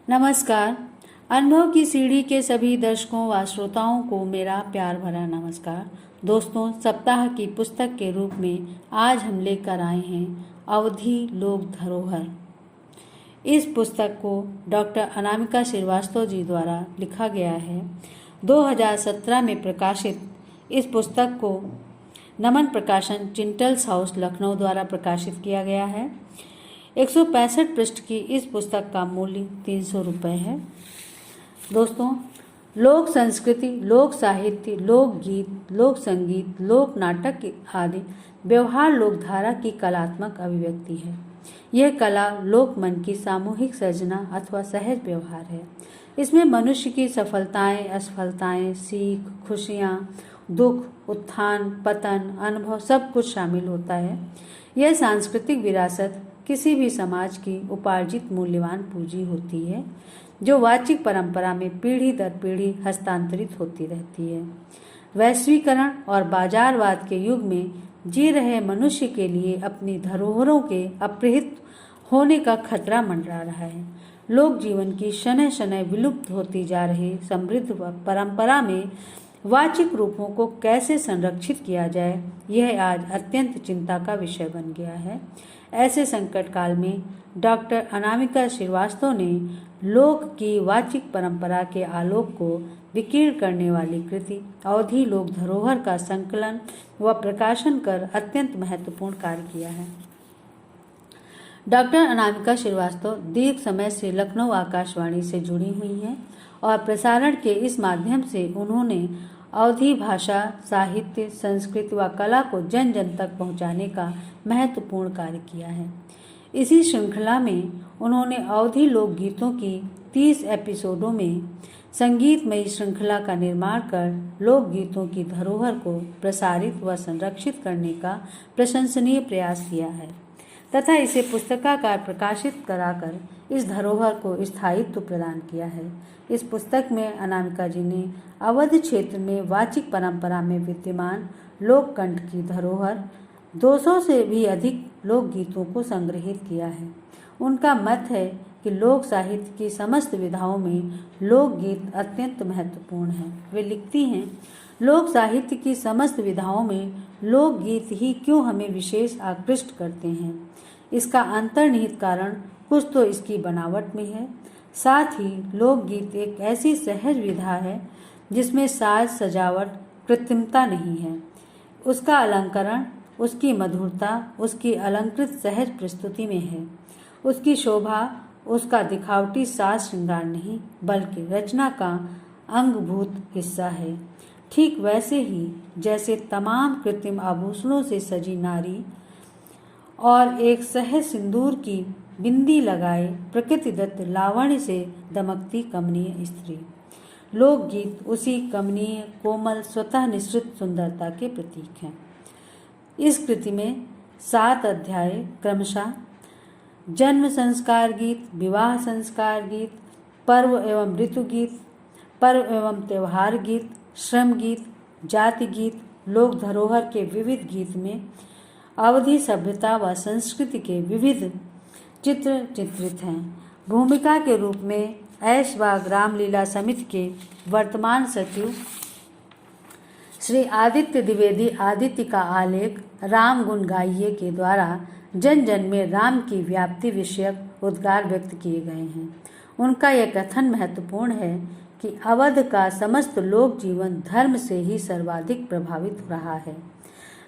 नमस्कार। अनुभव की सीढ़ी के सभी दर्शकों व श्रोताओं को मेरा प्यार भरा नमस्कार। दोस्तों, सप्ताह की पुस्तक के रूप में आज हम लेकर आए हैं अवधि लोक धरोहर। इस पुस्तक को डॉक्टर अनामिका श्रीवास्तव जी द्वारा लिखा गया है। 2017 में प्रकाशित इस पुस्तक को नमन प्रकाशन चिंटल्स हाउस लखनऊ द्वारा प्रकाशित किया गया है। 165 पृष्ठ की इस पुस्तक का मूल्य 300 रुपये है। दोस्तों, लोक संस्कृति, लोक साहित्य, लोक गीत, लोक संगीत, लोक नाटक आदि व्यवहार लोकधारा की कलात्मक अभिव्यक्ति है। यह कला लोक मन की सामूहिक सर्जना अथवा सहज व्यवहार है। इसमें मनुष्य की सफलताएं, असफलताएं, सीख, खुशियां, दुख, उत्थान, पतन, अनुभव सब कुछ शामिल होता है। यह सांस्कृतिक विरासत किसी भी समाज की उपार्जित मूल्यवान पूंजी होती है, जो वाचिक परंपरा में पीढ़ी दर पीढ़ी हस्तांतरित होती रहती है। वैश्वीकरण और बाजारवाद के युग में जी रहे मनुष्य के लिए अपनी धरोहरों के अपहृत होने का खतरा मंडरा रहा है। लोक जीवन की शनय शनय विलुप्त होती जा रही समृद्ध परंपरा में वाचिक रूपों को कैसे संरक्षित किया जाए, यह आज अत्यंत चिंता का विषय बन गया है। ऐसे संकट काल में डॉक्टर अनामिका श्रीवास्तव ने लोक की वाचिक परंपरा के आलोक को विकीर्ण करने वाली कृति अवधि लोक धरोहर का संकलन व प्रकाशन कर अत्यंत महत्वपूर्ण कार्य किया है। डॉक्टर अनामिका श्रीवास्तव दीर्घ समय से लखनऊ आकाशवाणी से जुड़ी हुई हैं और प्रसारण के इस माध्यम से उन्होंने अवधी भाषा, साहित्य, संस्कृति व कला को जन जन तक पहुंचाने का महत्वपूर्ण कार्य किया है। इसी श्रृंखला में उन्होंने अवधी लोकगीतों की 30 एपिसोडों में संगीतमयी श्रृंखला का निर्माण कर लोकगीतों की धरोहर को प्रसारित व संरक्षित करने का प्रशंसनीय प्रयास किया है तथा इसे पुस्तकाकार प्रकाशित कराकर इस धरोहर को स्थायित्व प्रदान किया है। इस पुस्तक में अनामिका जी ने अवध क्षेत्र में वाचिक परंपरा में विद्यमान लोककंठ की धरोहर 200 से भी अधिक लोकगीतों को संग्रहित किया है। उनका मत है कि लोक साहित्य की समस्त विधाओं में लोकगीत अत्यंत महत्वपूर्ण है। वे लिखती हैं, लोक साहित्य की समस्त विधाओं में लोकगीत ही क्यों हमें विशेष आकृष्ट करते हैं। इसका अंतर्निहित कारण कुछ तो इसकी बनावट में है। साथ ही लोकगीत एक ऐसी सहज विधा है जिसमें साज सजावट कृत्रिमता नहीं है। उसका अलंकरण, उसकी मधुरता उसकी अलंकृत सहज प्रस्तुति में है। उसकी शोभा उसका दिखावटी साज श्रृंगार नहीं बल्कि रचना का अंगभूत हिस्सा है। ठीक वैसे ही जैसे तमाम कृत्रिम आभूषणों से सजी नारी और एक सहज सिंदूर की बिंदी लगाए प्रकृति दत्त लावण्य से दमकती कमनीय स्त्री, लोकगीत उसी कमनीय कोमल स्वतः निश्चित सुंदरता के प्रतीक हैं। इस कृति में 7 अध्याय क्रमशः जन्म संस्कार गीत, विवाह संस्कार गीत, पर्व एवं ऋतु गीत, पर्व एवं त्योहार गीत, श्रम गीत, जाति गीत, लोक धरोहर के विविध गीत में अवधि सभ्यता व संस्कृति के विविध चित्र चित्रित हैं। भूमिका के रूप में ऐशबाग रामलीला समिति के वर्तमान सचिव श्री आदित्य द्विवेदी आदित्य का आलेख राम गुण गाइये के द्वारा जन जन में राम की व्याप्ति विषयक उद्गार व्यक्त किए गए हैं। उनका यह कथन महत्वपूर्ण है कि अवध का समस्त लोक जीवन धर्म से ही सर्वाधिक प्रभावित हो रहा है।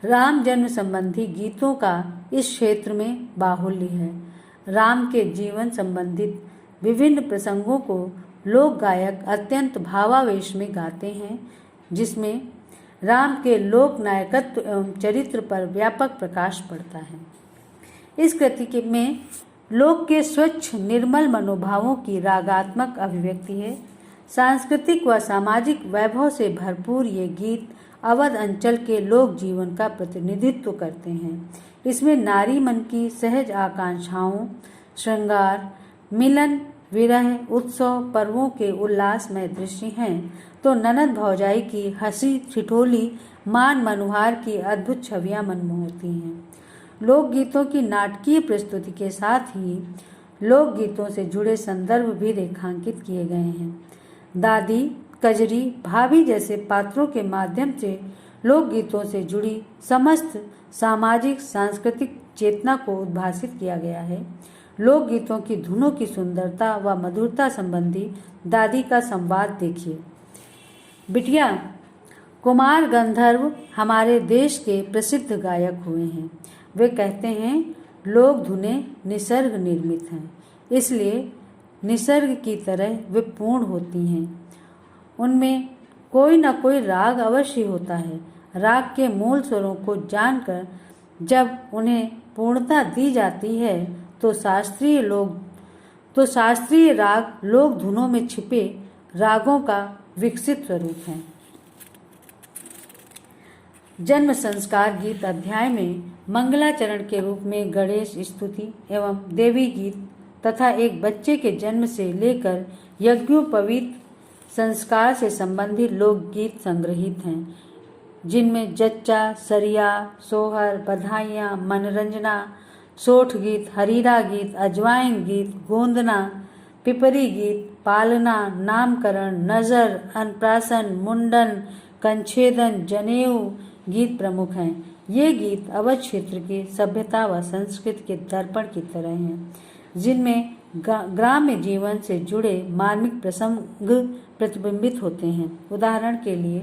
राम जन्म संबंधी गीतों का इस क्षेत्र में बाहुल्य है। राम के जीवन संबंधित विभिन्न प्रसंगों को लोक गायक अत्यंत भावावेश में गाते हैं, जिसमें राम के लोक नायकत्व एवं चरित्र पर व्यापक प्रकाश पड़ता है। इस कृति में लोक के स्वच्छ निर्मल मनोभावों की रागात्मक अभिव्यक्ति है। सांस्कृतिक व सामाजिक वैभव से भरपूर ये गीत अवध अंचल के लोक जीवन का प्रतिनिधित्व करते हैं। इसमें नारी मन की सहज आकांक्षाओं, श्रृंगार, मिलन, विरह, उत्सव, पर्वों के उल्लासमय दृश्य हैं, तो ननद भौजाई की हंसी ठिठोली, मान मनुहार की अद्भुत छवियां मनमोहती हैं। लोकगीतों की नाटकीय प्रस्तुति के साथ ही लोकगीतों से जुड़े संदर्भ भी रेखांकित किए गए हैं। दादी, कजरी, भाभी जैसे पात्रों के माध्यम से लोकगीतों से जुड़ी समस्त सामाजिक सांस्कृतिक चेतना को उद्भासित किया गया है। लोकगीतों की धुनों की सुंदरता व मधुरता संबंधी दादी का संवाद देखिए। बिटिया, कुमार गंधर्व हमारे देश के प्रसिद्ध गायक हुए हैं। वे कहते हैं लोक धुनें निसर्ग निर्मित हैं, इसलिए निसर्ग की तरह वे पूर्ण होती हैं। उनमें कोई न कोई राग अवश्य होता है। राग के मूल स्वरों को जानकर जब उन्हें पूर्णता दी जाती है तो शास्त्रीय राग लोक धुनों में छिपे रागों का विकसित स्वरूप है। जन्म संस्कार गीत अध्याय में मंगलाचरण के रूप में गणेश स्तुति एवं देवी गीत तथा एक बच्चे के जन्म से लेकर यज्ञोपवीत संस्कार से संबंधित लोकगीत संग्रहित हैं, जिनमें जच्चा, सरिया, सोहर, बधाइयाँ, मनरंजना, सोठ गीत, हरीरा गीत, अजवाइन गीत, गोंदना, पिपरी गीत, पालना, नामकरण, नजर, अन्नप्राशन, मुंडन, कंछेदन, जनेऊ गीत प्रमुख हैं। ये गीत अवध क्षेत्र की सभ्यता व संस्कृति के दर्पण की तरह हैं, जिनमें ग्राम्य जीवन से जुड़े मार्मिक प्रसंग प्रतिबिंबित होते हैं। उदाहरण के लिए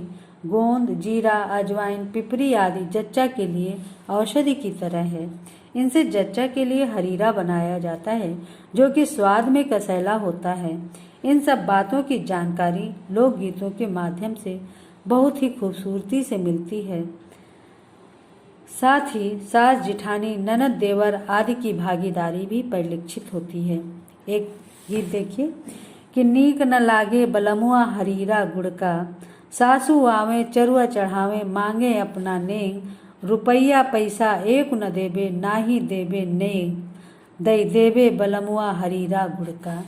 गोंद, जीरा, अजवाइन, पिपरी आदि जच्चा के लिए औषधि की तरह है। इनसे जच्चा के लिए हरीरा बनाया जाता है, जो कि स्वाद में कसैला होता है। इन सब बातों की जानकारी लोकगीतों के माध्यम से बहुत ही खूबसूरती से मिलती है। साथ ही सास, जिठानी, ननद, देवर आदि की भागीदारी भी परिलक्षित होती है। एक गीत देखिए कि नीक न लागे बलमुआ हरीरा गुड़का, सासू आवे चरुआ चढ़ावे मांगे अपना नेग, रुपया पैसा एक न देबे नाही देबे नेग, दई देबे बलमुआ हरीरा गुड़का।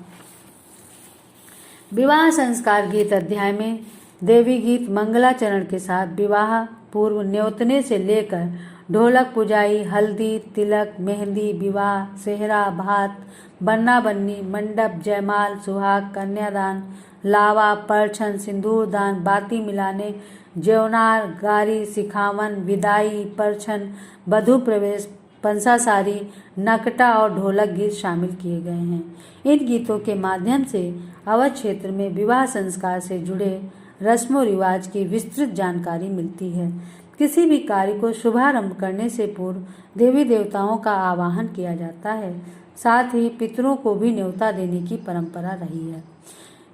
विवाह संस्कार गीत अध्याय में देवी गीत मंगलाचरण के साथ विवाह पूर्व न्योतने से लेकर ढोलक पुजाई, हल्दी, तिलक, मेहंदी, विवाह, सेहरा, भात, बन्ना बन्नी, मंडप, जयमाल, सुहाग, कन्यादान, लावा, परछन, सिंदूर दान, बाती मिलाने, ज्यौनार, गारी, सिखावन, विदाई, परछन, वधु प्रवेश, पंसासारी, नकटा और ढोलक गीत शामिल किए गए हैं। इन गीतों के माध्यम से अवध क्षेत्र में विवाह संस्कार से जुड़े रस्मों रिवाज की विस्तृत जानकारी मिलती है। किसी भी कार्य को शुभारंभ करने से पूर्व देवी देवताओं का आवाहन किया जाता है। साथ ही पितरों को भी न्योता देने की परंपरा रही है।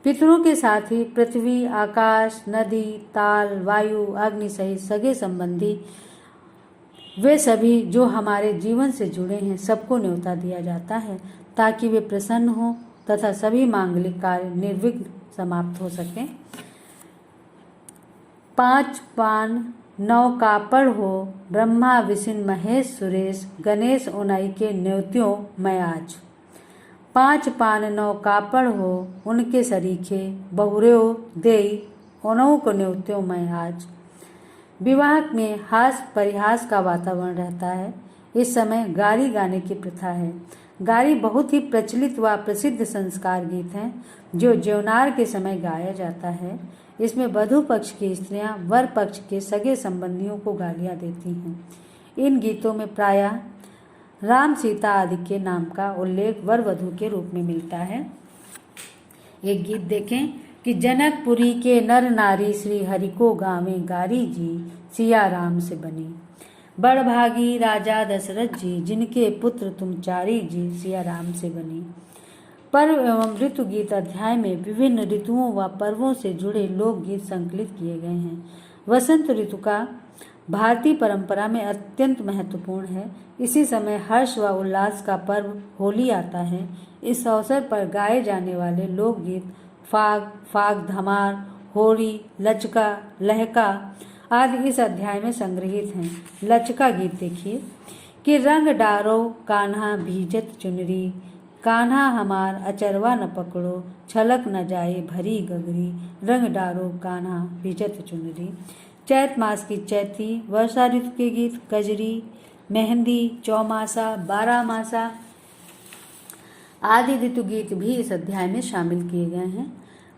पितरों के साथ ही पृथ्वी, आकाश, नदी, ताल, वायु, अग्नि सहित सगे संबंधी वे सभी जो हमारे जीवन से जुड़े हैं, सबको न्योता दिया जाता है ताकि वे प्रसन्न हों तथा सभी मांगलिक कार्य निर्विघ्न समाप्त हो सकें। 5 पान 9 कापड़ हो, ब्रह्मा विष्णु महेश सुरेश, गणेश उनाई के न्योत्यों मैं आज। 5 पान 9 कापड़ हो, उनके सरीखे, बहुरेओ देई, उनों को न्योत्यों मैं आज। विवाह में हास परिहास का वातावरण रहता है। इस समय गारी गाने की प्रथा है। गारी बहुत ही प्रचलित व प्रसिद्ध संस्कार गीत है जो ज्यौनार के समय गाया जाता है। इसमें वधु पक्ष की स्त्रियां वर पक्ष के सगे संबंधियों को गालियां देती हैं। इन गीतों में प्रायः राम, सीता आदि के नाम का उल्लेख वर वधु के रूप में मिलता है। एक गीत देखें कि जनकपुरी के नर नारी श्री हरि को गावे गारी जी, सिया राम से बनी। बड़भागी राजा दशरथ जी, जिनके पुत्र तुम चारी जी, सिया राम से बनी। पर्व एवं ऋतु गीत अध्याय में विभिन्न ऋतुओं व पर्वों से जुड़े लोकगीत संकलित किए गए हैं। वसंत ऋतु का भारतीय परंपरा में अत्यंत महत्वपूर्ण है। इसी समय हर्ष व उल्लास का पर्व होली आता है। इस अवसर पर गाए जाने वाले लोकगीत फाग, फाग धमार, होरी, लचका, लहका आदि इस अध्याय में संग्रहित हैं। लचका गीत देखिए कि रंग डारो कान्हा भीजत चुनरी, कान्हा हमार अचरवा न पकड़ो, छलक न जाए भरी गगरी, रंग डारो कान्हा भीजत चुनरी। चैत मास की चैती, वर्षा ऋतु के गीत कजरी, मेहंदी, चौमासा, बारहमासा, आदि ऋतु गीत भी इस अध्याय में शामिल किए गए हैं।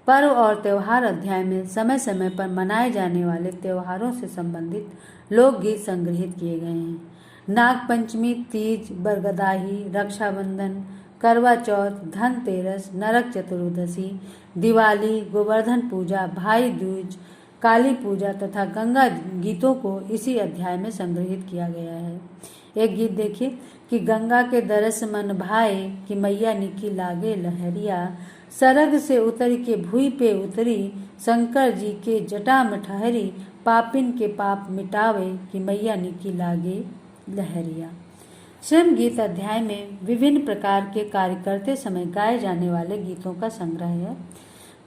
पर्व और त्योहार अध्याय में समय समय पर मनाए जाने वाले त्योहारों से संबंधित लोकगीत संग्रहित किए गए हैं। नागपंचमी, तीज, बरगदाही, रक्षाबंधन, करवा चौथ, धनतेरस, नरक चतुर्दशी, दिवाली, गोवर्धन पूजा, भाई दूज, काली पूजा तथा गंगा गीतों को इसी अध्याय में संग्रहित किया गया है। एक गीत देखिए कि गंगा के दरस मन भाए कि मैया निकी लागे लहरिया, सरग से उतर के भूई पे उतरी, शंकर जी के जटा में ठहरी, पापिन के पाप मिटावे कि मैया निकी लागे लहरिया। श्रम गीत अध्याय में विभिन्न प्रकार के कार्य करते समय गाए जाने वाले गीतों का संग्रह है।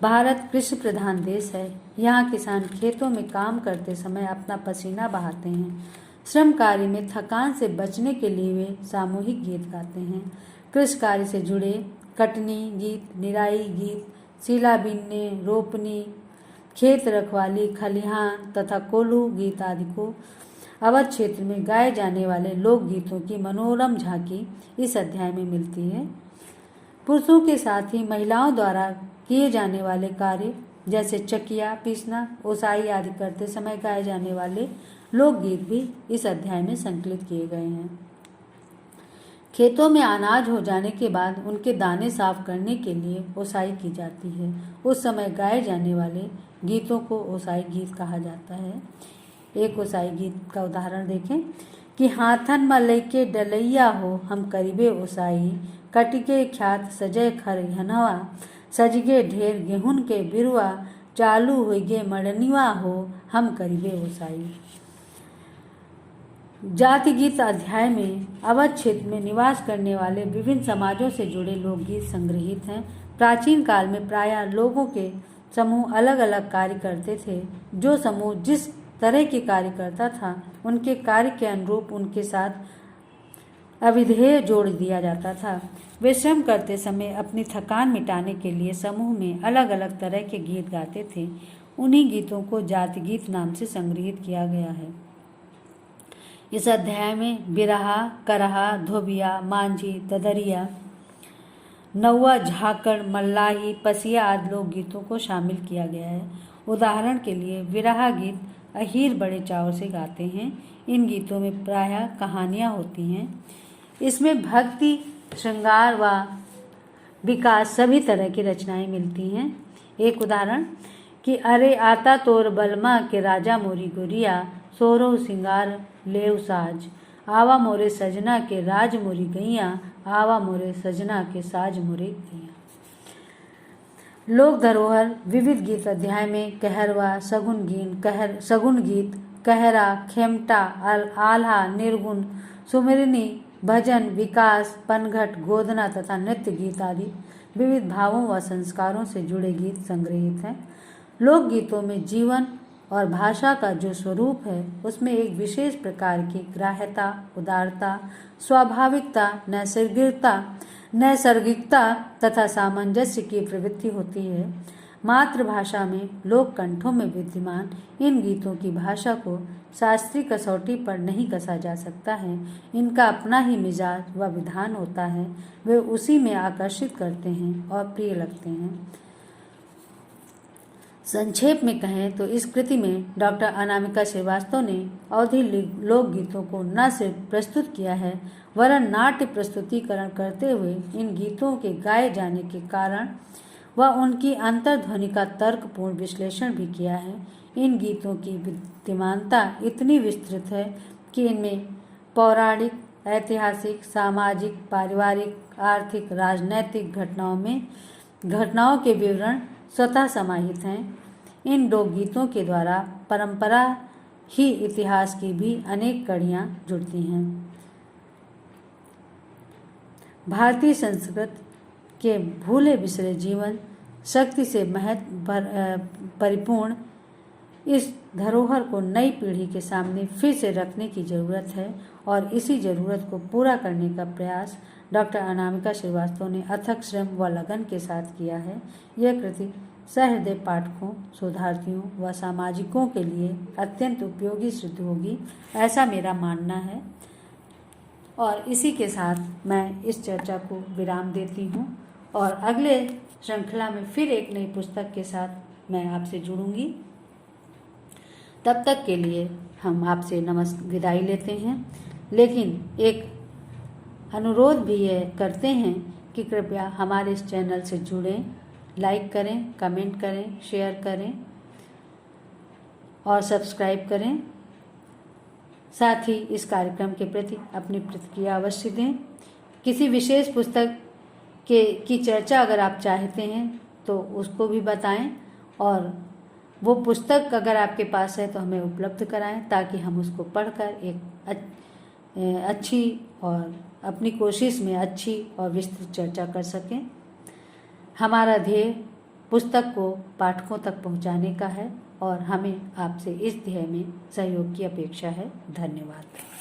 भारत कृषि प्रधान देश है। यहाँ किसान खेतों में काम करते समय अपना पसीना बहाते हैं। श्रम कार्य में थकान से बचने के लिए वे सामूहिक गीत गाते हैं। कृषि कार्य से जुड़े कटनी गीत, निराई गीत, सीला बीनने, रोपनी, खेत रखवाली, खलिहान तथा कोल्हू गीत आदि को अवध क्षेत्र में गाए जाने वाले लोकगीतों की मनोरम झांकी इस अध्याय में मिलती है। पुरुषों के साथ ही महिलाओं द्वारा किए जाने वाले कार्य जैसे चकिया पीसना, ओसाई आदि करते समय गाए जाने वाले लोकगीत भी इस अध्याय में संकलित किए गए हैं। खेतों में अनाज हो जाने के बाद उनके दाने साफ करने के लिए ओसाई की जाती है। उस समय गाए जाने वाले गीतों को ओसाई गीत कहा जाता है। एक ओसाई गीत का उदाहरण देखें कि हाथन में लैके डलैया हो हम करीबे ओसाई, कटिके ख्यात सजय खरिहनवा, सजगे ढेर गेहूं के बिरुआ, चालू होइगे मड़निवा हो हम करीबे ओसाई। जाति गीत अध्याय में अवध क्षेत्र में निवास करने वाले विभिन्न समाजों से जुड़े लोकगीत संग्रहित हैं। प्राचीन काल में प्रायः लोगों के समूह अलग अलग कार्य करते थे। जो समूह जिस तरह के कार्य करता था उनके कार्य के अनुरूप उनके साथ अविधेय जोड़ दिया जाता था। वे श्रम करते समय अपनी थकान मिटाने के लिए समूह में अलग अलग तरह के गीत गाते थे। उन्हीं गीतों को जाति गीत नाम से संग्रहित किया गया है। इस अध्याय में बिरहा, करहा, धोबिया, मांझी, ददरिया, नौवा, झाकड़, मल्लाही, पसिया आदि लोकगीतों को शामिल किया गया है। उदाहरण के लिए विरहा गीत अहीर बड़े चाव से गाते हैं। इन गीतों में प्रायः कहानियाँ होती हैं। इसमें भक्ति, श्रृंगार व विकास सभी तरह की रचनाएं मिलती हैं। एक उदाहरण कि अरे आता तोर बलमा के राजा मोरी गोरिया, सोरो सिंगार लेव साज, आवा मोरे सजना के राज मोरी गैया, आवा मोरे सजना के साज मोरे गैया। लोक धरोहर विविध गीत अध्याय में कहरवा, सगुन गीत, कहरा, खेमटा, आल्हा, निर्गुण, सुमिरनी, भजन, विकास, पनघट, गोदना तथा नृत्य गीत आदि विविध भावों व संस्कारों से जुड़े गीत संग्रहित हैं। लोकगीतों में जीवन और भाषा का जो स्वरूप है उसमें एक विशेष प्रकार की ग्राह्यता, उदारता, स्वाभाविकता, नैसर्गिकता तथा सामंजस्य की प्रवृत्ति होती है। मातृभाषा में लोक कंठों में विद्यमान इन गीतों की भाषा को शास्त्रीय कसौटी पर नहीं कसा जा सकता है। इनका अपना ही मिजाज व विधान होता है। वे उसी में आकर्षित करते हैं और प्रिय लगते हैं। संक्षेप में कहें तो इस कृति में डॉक्टर अनामिका श्रीवास्तव ने अवधी लोकगीतों को न सिर्फ प्रस्तुत किया है वरन नाट्य प्रस्तुतिकरण करते हुए इन गीतों के गाए जाने के कारण व उनकी अंतर्ध्वनि का तर्कपूर्ण विश्लेषण भी किया है। इन गीतों की विद्यमानता इतनी विस्तृत है कि इनमें पौराणिक, ऐतिहासिक, सामाजिक, पारिवारिक, आर्थिक, राजनैतिक घटनाओं के विवरण स्वतः समाहित हैं। इन लोकगीतों के द्वारा परंपरा ही इतिहास की भी अनेक कड़ियाँ जुड़ती हैं। भारतीय संस्कृति के भूले बिसरे जीवन शक्ति से परिपूर्ण इस धरोहर को नई पीढ़ी के सामने फिर से रखने की जरूरत है और इसी जरूरत को पूरा करने का प्रयास डॉक्टर अनामिका श्रीवास्तव ने अथक श्रम व लगन के साथ किया है। यह कृति सहृदय पाठकों, शोधार्थियों व सामाजिकों के लिए अत्यंत उपयोगी सिद्ध होगी, ऐसा मेरा मानना है। और इसी के साथ मैं इस चर्चा को विराम देती हूँ और अगले श्रृंखला में फिर एक नई पुस्तक के साथ मैं आपसे जुड़ूंगी। तब तक के लिए हम आपसे विदाई लेते हैं, लेकिन एक अनुरोध भी ये करते हैं कि कृपया हमारे इस चैनल से जुड़ें, लाइक करें, कमेंट करें, शेयर करें और सब्सक्राइब करें। साथ ही इस कार्यक्रम के प्रति अपनी प्रतिक्रिया अवश्य दें। किसी विशेष पुस्तक की चर्चा अगर आप चाहते हैं तो उसको भी बताएं और वो पुस्तक अगर आपके पास है तो हमें उपलब्ध कराएं ताकि हम उसको पढ़कर एक अच्छी और अपनी कोशिश में अच्छी और विस्तृत चर्चा कर सकें। हमारा ध्येय पुस्तक को पाठकों तक पहुंचाने का है और हमें आपसे इस ध्येय में सहयोग की अपेक्षा है। धन्यवाद।